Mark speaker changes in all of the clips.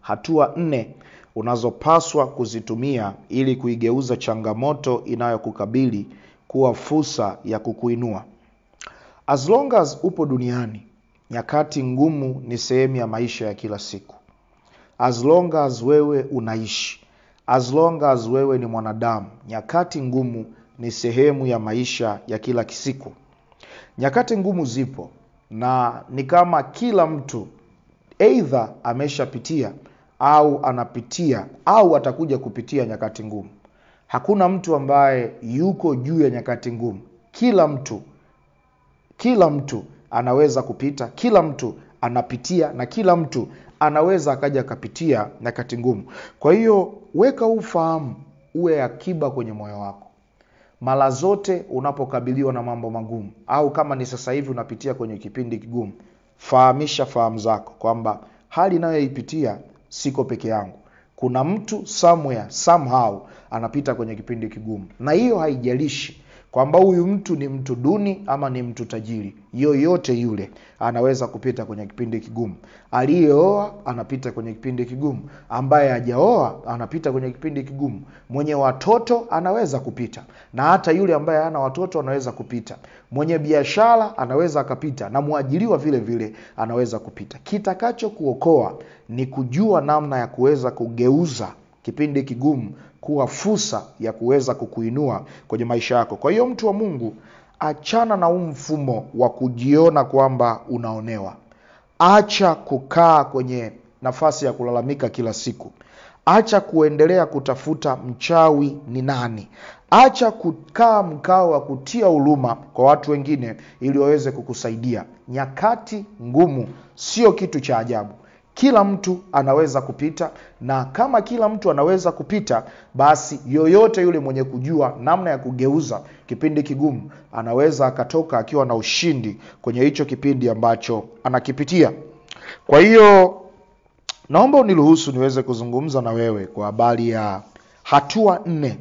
Speaker 1: Hatua 4 unazopaswa kuzitumia ili kuigeuza changamoto inayokukabili kuwa fursa ya kukuinua. As long as upo duniani, nyakati ngumu ni sehemu ya maisha ya kila siku. As long as wewe unaishi, as long as wewe ni mwanadamu, nyakati ngumu ni sehemu ya maisha ya kila siku. Nyakati ngumu zipo na ni kama kila mtu either ameshapitia au anapitia au atakuja kupitia nyakati ngumu. Hakuna mtu ambaye yuko juu ya nyakati ngumu. Kila mtu anaweza kupita, kila mtu anapitia na kila mtu anaweza akaja kapitia nyakati ngumu. Kwa hiyo weka ufahamu, uwe akiba kwenye moyo wako. Mara zote unapokabiliwa na mambo magumu au kama ni sasa hivi unapitia kwenye kipindi kigumu, fahamisha fahamu zako kwamba hali ninayoipitia siko peke yangu. Kuna mtu somewhere, somehow anapita kwenye kipindi kigumu. Na hiyo haijalishi kwamba huyu mtu ni mtu duni ama ni mtu tajiri. Yoyote yule anaweza kupita kwenye kipindi kigumu. Aliyeoa anapita kwenye kipindi kigumu. Ambaye hajaoa anapita kwenye kipindi kigumu. Mwenye watoto anaweza kupita. Na hata yule ambaye hana watoto anaweza kupita. Mwenye biashara anaweza akapita. Na muajiriwa vile vile anaweza kupita. Kitakacho kuokoa ni kujua namna ya kuweza kugeuza kipindi kigumu kuwa fursa ya kuweza kukuinua kwenye maisha yako. Kwa hiyo mtu wa Mungu, achana na mfumo wa kujiona kwamba unaonewa. Acha kukaa kwenye nafasi ya kulalamika kila siku. Acha kuendelea kutafuta mchawi ni nani. Acha kukaa mkao wa kutia huruma kwa watu wengine ili waweze kukusaidia. Nyakati ngumu sio kitu cha ajabu. Kila mtu anaweza kupita, na kama kila mtu anaweza kupita, basi yoyote yule mwenye kujua namna ya kugeuza kipindi kigumu anaweza akatoka akiwa na ushindi kwenye hicho kipindi ambacho anakipitia. Kwa hiyo naomba uniruhusu niweze kuzungumza na wewe kwa habari ya hatua 4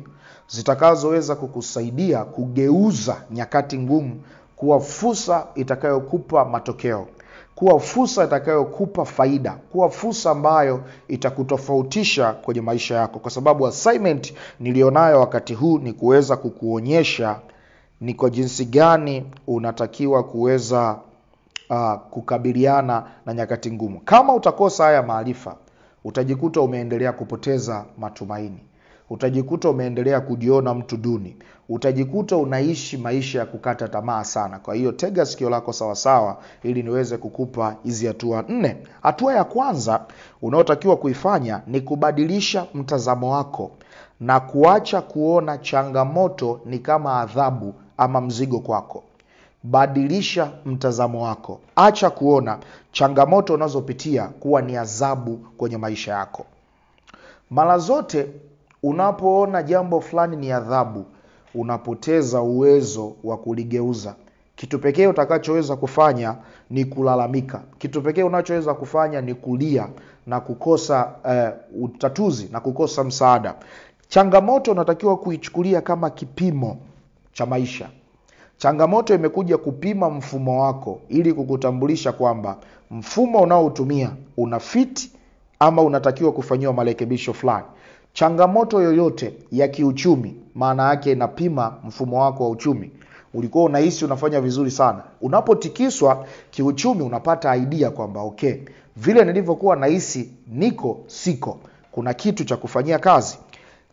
Speaker 1: zitakazoweza kukusaidia kugeuza nyakati ngumu kuwa fursa itakayokupa matokeo, kuwa fursa itakayokupa faida, kuwa fursa ambayo itakutofautisha kwenye maisha yako. Kwa sababu assignment nilionayo wakati huu ni kuweza kukuonyesha ni kwa jinsi gani unatakiwa kuweza kukabiliana na nyakati ngumu. Kama utakosa haya maarifa, utajikuta umeendelea kupoteza matumaini. Utajikuta umeendelea kujiona mtu duni. Utajikuta unaishi maisha ya kukata tamaa sana. Kwa hiyo tega sikio lako sawa sawa ili niweze kukupa hizi hatua 4. Hatua ya kwanza unayotakiwa kuifanya ni kubadilisha mtazamo wako na kuacha kuona changamoto ni kama adhabu ama mzigo kwako. Badilisha mtazamo wako. Acha kuona changamoto unazopitia kuwa ni adhabu kwenye maisha yako. Mara zote unapoona jambo fulani ni adhabu, unapoteza uwezo wa kuligeuza. Kitu pekee utakachoweza kufanya ni kulalamika. Kitu pekee unachoweza kufanya ni kulia na kukosa utatuzi na kukosa msaada. Changamoto unatakiwa kuichukulia kama kipimo cha maisha. Changamoto imekuja kupima mfumo wako ili kukutambulisha kwamba mfumo unaotumia unafiti ama unatakiwa kufanyiwa marekebisho fulani. Changamoto yoyote ya kiuchumi maana yake inapima mfumo wako wa uchumi. Ulikuwa unahisi unafanya vizuri sana, unapotikiswa kiuchumi unapata idea kwamba okay, vile nilivyokuwa nahisi niko siko, kuna kitu cha kufanyia kazi.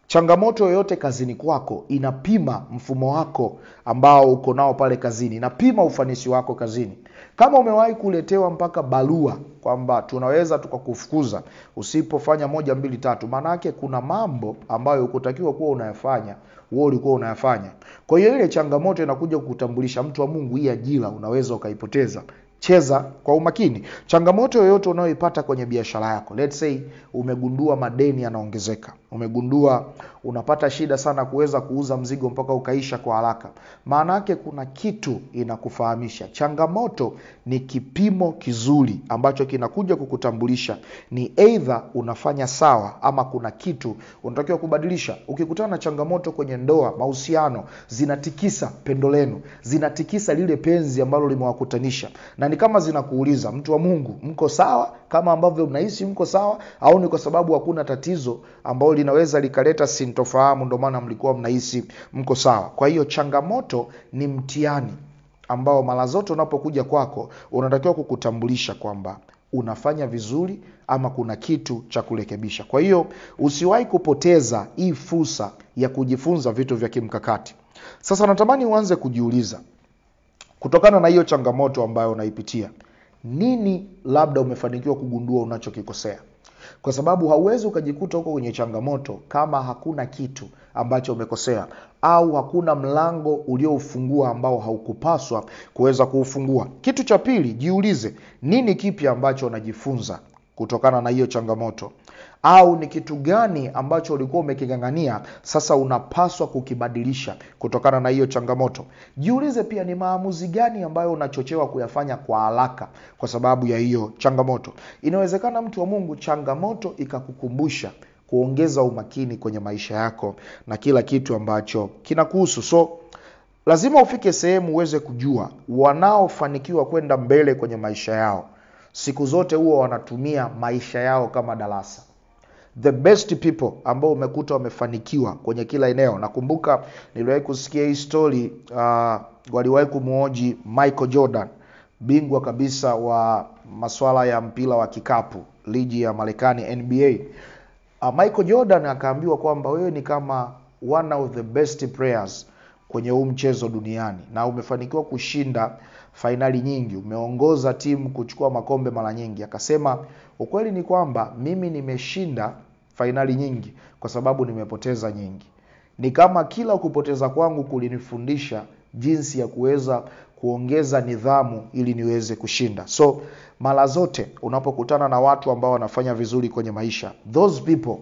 Speaker 1: Changamoto yoyote kazini kwako inapima mfumo wako ambao uko nao pale kazini, inapima ufanisi wako kazini. Kama umewahi kuletewa mpaka barua kwamba tunaweza tukakufukuza usipofanya 1 2 3, maana yake kuna mambo ambayo ukutakiwa kuwa unayafanya, wewe ulikuwa unayafanya. Kwa hiyo ile changamoto inakuja kukutambulisha, mtu wa Mungu, hii ajira unaweza ukaipoteza. Cheza kwa umakini. Changamoto yoyote unayoipata kwenye biashara yako, let's say umegundua madeni yanaongezeka, umegundua unapata shida sana kuweza kuuza mzigo mpaka ukaisha kwa haraka, maana yake kuna kitu inakufahamisha. Changamoto ni kipimo kizuri ambacho kinakuja kukutambulisha ni either unafanya sawa ama kuna kitu unatakiwa kubadilisha. Ukikutana na changamoto kwenye ndoa, mahusiano, zinatikisa pendo lenu, zinatikisa lile penzi ambalo limewakutanisha, na ni kama zinakuuliza, mtu wa Mungu, mko sawa kama ambavyo mnahisi mko sawa, au ni kwa sababu hakuna tatizo ambalo linaweza likaleta sintofahamu ndio maana mlikuwa mnahisi mko sawa? Kwa hiyo changamoto ni mtihani ambao mara zote unapokuja kwako unatakiwa kukutambulisha kwamba unafanya vizuri ama kuna kitu cha kurekebisha. Kwa hiyo usiwahi kupoteza hii fursa ya kujifunza vitu vya kimkakati. Sasa natamani uanze kujiuliza, kutokana na hiyo changamoto ambayo unaipitia, nini labda umefanikiwa kugundua unachokikosea? Kwa sababu hauwezi ukajikuta huko kwenye changamoto kama hakuna kitu ambacho umekosea, au hakuna mlango ulioufungua ambao haukupaswa kuweza kuufungua. Kitu cha pili, jiulize, nini kipi ambacho unajifunza kutokana na hiyo changamoto? Au ni kitu gani ambacho ulikuwa umekingangania sasa unapaswa kukibadilisha kutokana na hiyo changamoto? Jiulize pia, ni maamuzi gani ambayo unachochewa kuyafanya kwa haraka kwa sababu ya hiyo changamoto? Inawezekana, mtu wa Mungu, changamoto ikakukumbusha kuongeza umakini kwenye maisha yako na kila kitu ambacho kinakuhusu. So lazima ufike sehemu uweze kujua wanaofanikiwa kwenda mbele kwenye maisha yao siku zote huwa wanatumia maisha yao kama darasa. The best people ambao umekuta wamefanikiwa kwenye kila eneo. Nakumbuka niliwahi kusikia hii story, waliwahi kumuoji Michael Jordan, bingwa kabisa wa masuala ya mpira wa kikapu, ligi ya Marekani, NBA. Michael Jordan akaambiwa kwamba wewe ni kama one of the best players kwenye huu mchezo duniani na umefanikiwa kushinda fainali nyingi, umeongoza timu kuchukua makombe mara nyingi. Akasema ukweli ni kwamba mimi nimeshinda fainali nyingi kwa sababu nimepoteza nyingi. Ni kama kila kupoteza kwangu kulinifundisha jinsi ya kuweza kuongeza nidhamu ili niweze kushinda. So mara zote unapokutana na watu ambao wanafanya vizuri kwenye maisha, those people,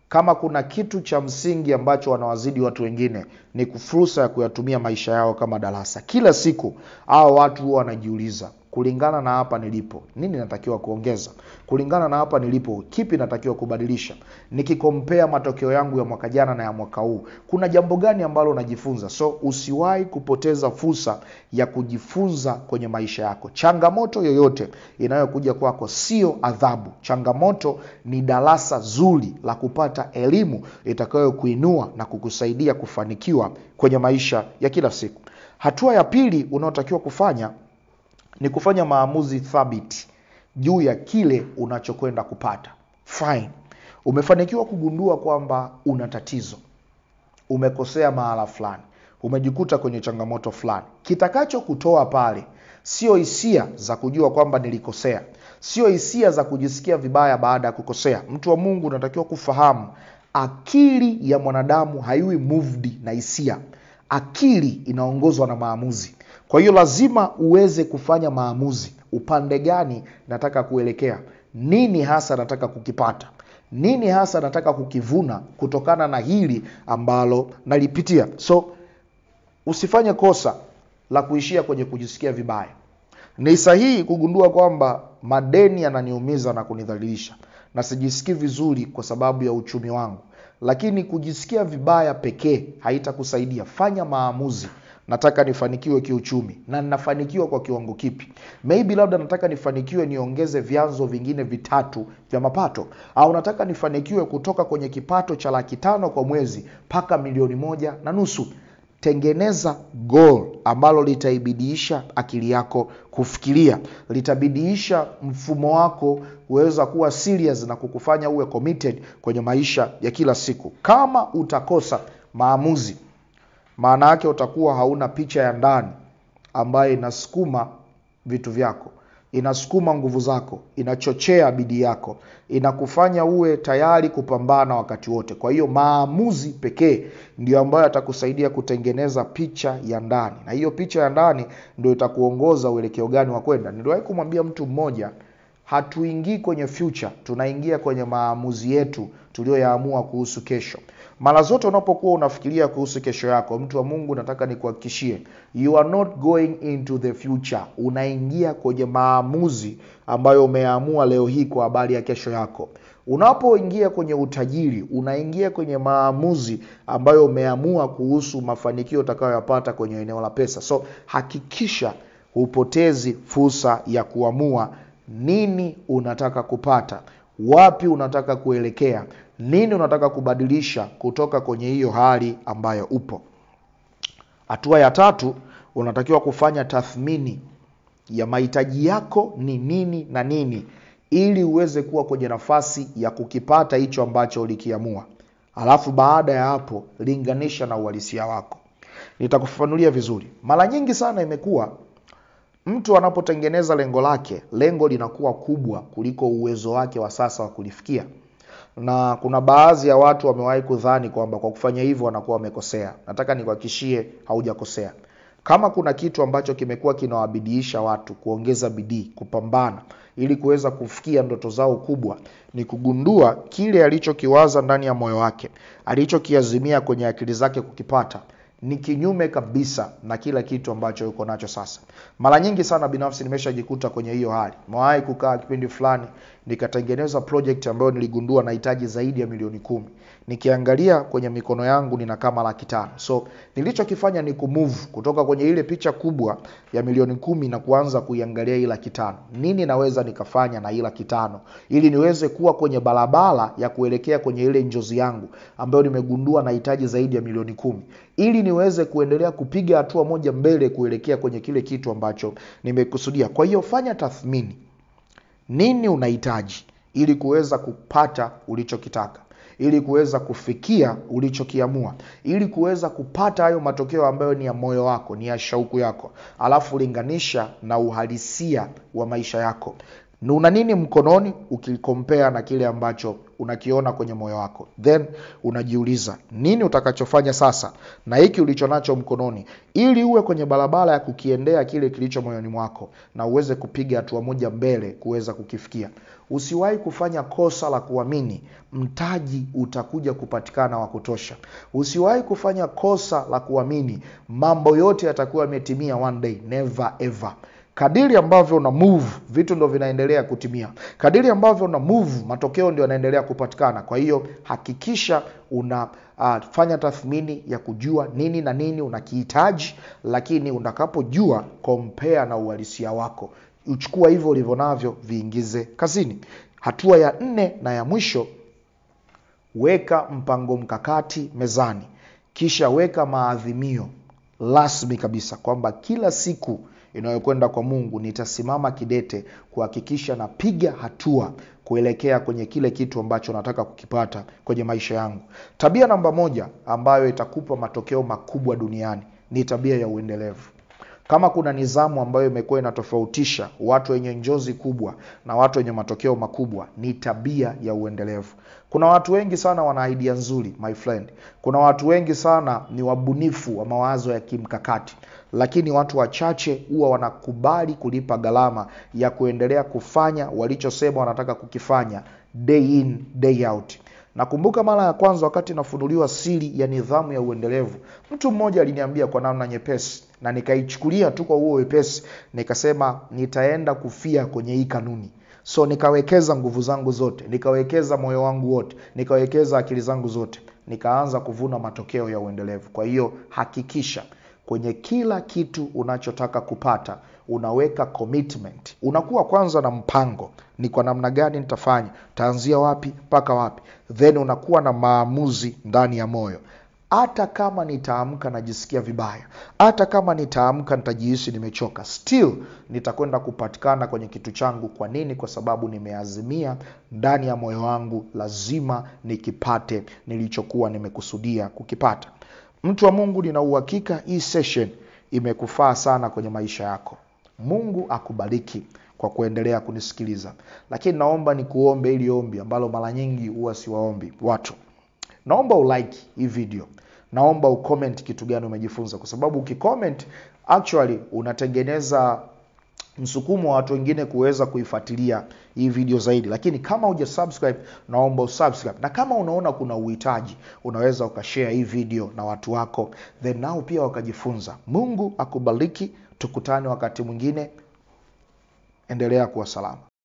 Speaker 1: kama kuna kitu cha msingi ambacho wanawazidi watu wengine, ni fursa ya kuyatumia maisha yao kama darasa. Kila siku hao watu huwa wanajiuliza, kulingana na hapa nilipo, nini natakiwa kuongeza? Kulingana na hapa nilipo, kipi natakiwa kubadilisha? Nikikompea matokeo yangu ya mwaka jana na ya mwaka huu, kuna jambo gani ambalo najifunza? So usiwahi kupoteza fursa ya kujifunza kwenye maisha yako. Changamoto yoyote inayokuja kwako sio adhabu. Changamoto ni darasa zuri la kupata elimu itakayokuinua na kukusaidia kufanikiwa kwenye maisha ya kila siku. Hatua ya pili unayotakiwa kufanya ni kufanya maamuzi thabiti juu ya kile unachokwenda kupata. Fine. Umefanikiwa kugundua kwamba una tatizo, umekosea mahala fulani, umejikuta kwenye changamoto fulani. Kitakacho kutoa pale sio hisia za kujua kwamba nilikosea, sio hisia za kujisikia vibaya baada ya kukosea. Mtu wa Mungu, unatakiwa kufahamu, akili ya mwanadamu haiwi moved na hisia. Akili inaongozwa na maamuzi. Kwa hiyo lazima uweze kufanya maamuzi. Upande gani nataka kuelekea? Nini hasa nataka kukipata? Nini hasa nataka kukivuna kutokana na hili ambalo nalipitia? So usifanye kosa la kuishia kwenye kujisikia vibaya. Ni sahihi kugundua kwamba madeni yananiumiza na kunidhalilisha na sijisikii vizuri kwa sababu ya uchumi wangu, lakini kujisikia vibaya pekee haitakusaidia. Fanya maamuzi. Nataka nifanikiwe kiuchumi, na ninafanikiwa kwa kiwango kipi? Maybe labda nataka nifanikiwe niongeze vyanzo vingine vitatu vya mapato, au nataka nifanikiwe kutoka kwenye kipato cha 500,000 kwa mwezi mpaka 1.5 milioni. Tengeneza goal ambalo litaibidiisha akili yako kufikiria, litabidiisha mfumo wako uweza kuwa serious na kukufanya uwe committed kwenye maisha ya kila siku. Kama utakosa maamuzi, maana yake utakuwa hauna picha ya ndani ambayo inasukuma vitu vyako, inasukuma nguvu zako, inachochea bidii yako, inakufanya uwe tayari kupambana wakati wote. Kwa hiyo maamuzi pekee ndio ambayo yatakusaidia kutengeneza picha ya ndani, na hiyo picha ya ndani ndio itakuongoza uelekeo gani wa kwenda. Niliwahi kumwambia mtu mmoja, hatuingii kwenye future, tunaingia kwenye maamuzi yetu tulioyaamua kuhusu kesho. Mara zote unapokuwa unafikiria kuhusu kesho yako, mtu wa Mungu, nataka nikuhakikishie, you are not going into the future. Unaingia kwenye maamuzi ambayo umeamua leo hii kwa habari ya kesho yako. Unapoingia kwenye utajiri, unaingia kwenye maamuzi ambayo umeamua kuhusu mafanikio utakayoyapata kwenye eneo la pesa. So hakikisha hupotezi fursa ya kuamua nini unataka kupata, wapi unataka kuelekea, nini unataka kubadilisha kutoka kwenye hiyo hali ambayo upo. Hatua ya 3, unatakiwa kufanya tathmini ya mahitaji yako ni nini na nini, ili uweze kuwa kwenye nafasi ya kukipata hicho ambacho ulikiamua. Alafu baada ya hapo, linganisha na uhalisia wako. Nitakufafanulia vizuri. Mara nyingi sana imekuwa mtu anapotengeneza lengo lake, lengo linakuwa kubwa kuliko uwezo wake wa sasa wa kulifikia. Na kuna baadhi ya watu wamewahi kudhani kwamba kwa kufanya hivyo wanakuwa wamekosea. Nataka nikuhakikishie haujakosea. Kama kuna kitu ambacho kimekuwa kinawabidiisha watu kuongeza bidii, kupambana ili kuweza kufikia ndoto zao kubwa, ni kugundua kile alichokiwaza ndani ya moyo wake, alichokiazimia kwenye akili zake kukipata, ni kinyume kabisa na kila kitu ambacho yuko nacho sasa. Mara nyingi sana binafsi nimeshajikuta kwenye hiyo hali. Mwahi kukaa kipindi fulani nikatengeneza project ambayo niligundua nahitaji zaidi ya milioni 10. Nikiangalia kwenye mikono yangu nina kama 500,000. So nilichokifanya ni kumove kutoka kwenye ile picha kubwa ya milioni 10 na kuanza kuiangalia ile 500,000. Nini naweza nikafanya na ile 500,000 ili niweze kuwa kwenye barabara ya kuelekea kwenye ile njozi yangu ambayo nimegundua nahitaji zaidi ya milioni 10, ili niweze kuendelea kupiga hatua moja mbele kuelekea kwenye kile kitu ambacho nimekusudia. Kwa hiyo fanya tathmini. Nini unahitaji ili kuweza kupata ulichokitaka, ili kuweza kufikia ulichokiamua, ili kuweza kupata hayo matokeo ambayo ni ya moyo wako, ni ya shauku yako. Alafu linganisha na uhalisia wa maisha yako. Una nini mkononi ukikompea na kile ambacho unakiona kwenye moyo wako. Then unajiuliza nini utakachofanya sasa na hiki ulichonacho mkononi, ili uwe kwenye barabara ya kukiendea kile kilicho moyoni mwako na uweze kupiga hatua moja mbele kuweza kukifikia. Usiwahi kufanya kosa la kuamini mtaji utakuja kupatikana wa kutosha. Usiwahi kufanya kosa la kuamini mambo yote yatakuwa yametimia one day. Never ever. Kadiri ambavyo una move, vitu ndio vinaendelea kutimia. Kadiri ambavyo una move, matokeo ndio yanaendelea kupatikana. Kwa hiyo hakikisha unafanya tathmini ya kujua nini na nini unakihitaji, lakini unakapojua compare na uhalisia wako. Uchukua hivyo ulivyo navyo, viingize kazini. Hatua ya 4 na ya mwisho, weka mpango mkakati mezani. Kisha weka maadhimio rasmi kabisa kwamba kila siku inayokwenda kwa Mungu nitasimama kidete kuhakikisha napiga hatua kuelekea kwenye kile kitu ambacho nataka kukipata kwenye maisha yangu. Tabia namba 1 ambayo itakupa matokeo makubwa duniani ni tabia ya uendelevu. Kama kuna nizamu ambayo imekuwa inatofautisha watu wenye njozi kubwa na watu wenye matokeo makubwa, ni tabia ya uendelevu. Kuna watu wengi sana wana idea nzuri, my friend. Kuna watu wengi sana ni wabunifu wa mawazo ya kimkakati, lakini watu wachache huwa wanakubali kulipa gharama ya kuendelea kufanya walichosema wanataka kukifanya day in day out. Nakumbuka mara ya kwanza wakati nafunuliwa siri ya nidhamu ya uendelevu, mtu mmoja aliniambia kwa namna nyepesi na nikaichukulia tu kwa huo wepesi. Nikasema nitaenda kufia kwenye hii kanuni. So nikawekeza nguvu zangu zote, nikawekeza moyo wangu wote, nikawekeza akili zangu zote, nikaanza kuvuna matokeo ya uendelevu. Kwa hiyo hakikisha kwenye kila kitu unachotaka kupata unaweka commitment. Unakuwa kwanza na mpango, ni kwa namna gani nitafanya, taanzia wapi mpaka wapi. Then unakuwa na maamuzi ndani ya moyo. Hata kama nitaamka najisikia vibaya, hata kama nitaamka nitajihisi nimechoka, still nitakwenda kupatikana kwenye kitu changu. Kwa nini? Kwa sababu nimeazimia ndani ya moyo wangu lazima nikipate nilichokuwa nimekusudia kukipata. Mtu wa Mungu, nina uhakika hii session imekufaa sana kwenye maisha yako. Mungu akubariki kwa kuendelea kunisikiliza. Lakini naomba nikuombe ili ombi ambalo mara nyingi huwa siwaombi watu. Naomba ulike hii video. Naomba ucomment kitu gani umejifunza, kwa sababu ukicomment actually unatengeneza msukumo wa watu wengine kuweza kuifuatilia hii video zaidi. Lakini kama hujasubscribe, naomba usubscribe, na kama unaona kuna uhitaji, unaweza ukashare hii video na watu wako, then nao pia wakajifunza. Mungu akubariki, tukutane wakati mwingine. Endelea kuwa salama.